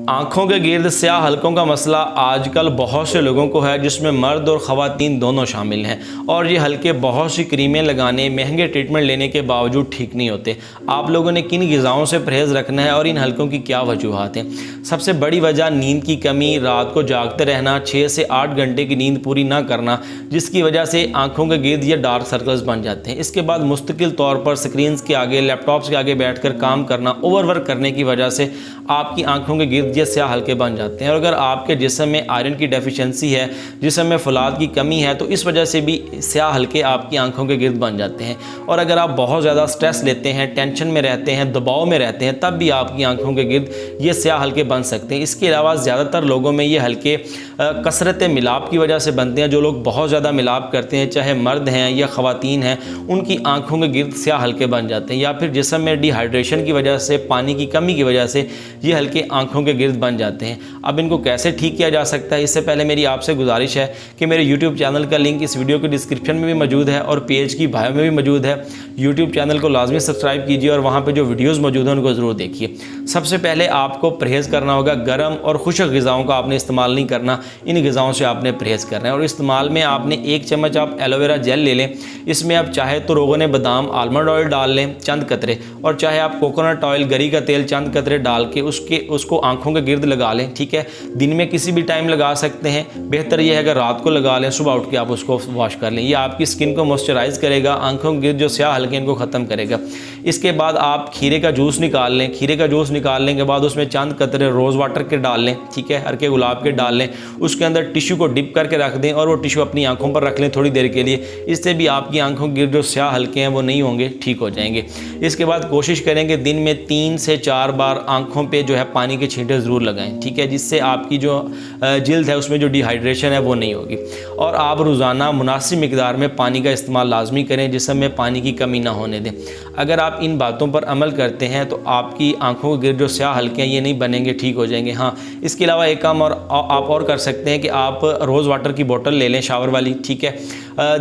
आँखों के गिर्द स्याह हलकों का मसला आजकल बहुत से लोगों को है, जिसमें मर्द और ख़वातीन दोनों शामिल हैं। और ये हलके बहुत सी क्रीमें लगाने, महंगे ट्रीटमेंट लेने के बावजूद ठीक नहीं होते। आप लोगों ने किन ग़िज़ाओं से परहेज़ रखना है और इन हलकों की क्या वजूहात हैं? सबसे बड़ी वजह नींद की कमी, रात को जागते रहना, 6 से 8 घंटे की नींद पूरी ना करना, जिसकी वजह से आँखों के गिर्द ये डार्क सर्कल्स बन जाते हैं। इसके बाद मुस्तकिल तौर पर स्क्रीन के आगे, लैपटॉप्स के आगे बैठ कर काम करना, ओवरवर्क करने की वजह से आपकी आँखों के गिर्द ये स्याह हलके बन जाते हैं। और अगर आपके जिस्म में आयरन की डेफिशिएंसी है, जिस्म में फौलाद की कमी है, तो इस वजह से भी स्याह हलके आपकी आंखों के गिर्द बन जाते हैं। और अगर आप बहुत ज़्यादा स्ट्रेस लेते हैं, टेंशन में रहते हैं, दबाव में रहते हैं, तब भी आपकी आंखों के गिर्द ये स्याह हलके बन सकते हैं। इसके अलावा ज़्यादातर लोगों में ये हलके कसरत मिलाप की वजह से बनते हैं। जो लोग बहुत ज़्यादा मिलाप करते हैं, चाहे मर्द हैं या ख़वातीन हैं, उनकी आंखों के गिर्द स्याह हलके बन जाते हैं। या फिर जिस्म में डिहाइड्रेशन की वजह से, पानी की कमी की वजह से ये हलके आंखों के गिर्द बन जाते हैं। अब इनको कैसे ठीक किया जा सकता है, इससे पहले मेरी आपसे गुजारिश है कि मेरे YouTube चैनल का लिंक इस वीडियो के डिस्क्रिप्शन में भी मौजूद है और पेज की बायो में भी मौजूद है। YouTube चैनल को लाजमी सब्सक्राइब कीजिए और वहाँ पे जो वीडियोस मौजूद हैं उनको ज़रूर देखिए। सबसे पहले आपको परहेज़ करना होगा, गर्म और खुश्क ग़िज़ाओं का आपने इस्तेमाल नहीं करना, इन ग़िज़ाओं से आपने परहेज़ करना है। और इस्तेमाल में आपने 1 चम्मच आप एलोवेरा जेल ले लें। इसमें आप चाहे तो रोगन बादाम, आलमंड ऑयल डाल लें चंद कतरे, और चाहे आप कोकोनट ऑयल, गरी का तेल चंद कतरे डाल के उसको आँखों के गिर्द लगा लें। ठीक है, दिन में किसी भी टाइम लगा सकते हैं। बेहतर यह है अगर रात को लगा लें, सुबह उठ के आप उसको वॉश कर लें। ये आपकी स्किन को मॉइस्चराइज़ करेगा, आंखों के गिर्द जो स्याह हलके इनको ख़त्म करेगा। इसके बाद आप खीरे का जूस निकाल लें। खीरे का जूस निकालने के बाद उसमें चंद कतरे रोज़ वाटर के डाल लें। ठीक है, हर के गुलाब के डाल लें। उसके अंदर टिश्यू को डिप करके रख दें और वो टिश्यू अपनी आंखों पर रख लें थोड़ी देर के लिए। इससे भी आपकी आंखों के गिर्द जो स्याह हलके हैं वो नहीं होंगे, ठीक हो जाएंगे। इसके बाद कोशिश करेंगे दिन में 3 से 4 बार आंखों पे जो है पानी के छींटे ज़रूर लगाएं। ठीक है, जिससे आपकी जो जिल्द है उसमें जो डिहाइड्रेशन है वो नहीं होगी। और आप रोज़ाना मुनासिब मिकदार में पानी का इस्तेमाल लाजमी करें, जिसम में पानी की कमी ना होने दें। अगर आप इन बातों पर अमल करते हैं तो आपकी आंखों के गिर्द जो स्याह हलके हैं ये नहीं बनेंगे, ठीक हो जाएंगे। हाँ, इसके अलावा एक काम और आप और कर सकते हैं कि आप रोज़ वाटर की बोतल ले लें, शावर वाली। ठीक है,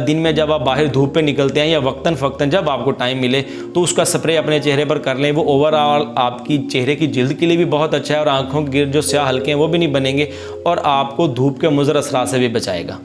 दिन में जब आप बाहर धूप पे निकलते हैं या वक्तन फ़क्तन जब आपको टाइम मिले तो उसका स्प्रे अपने चेहरे पर कर लें। वो ओवरऑल आपकी चेहरे की जिल्द के लिए भी बहुत अच्छा है और आंखों के गिर्द जो स्याह हलके हैं वो भी नहीं बनेंगे और आपको धूप के मुज़र असरात से भी बचाएगा।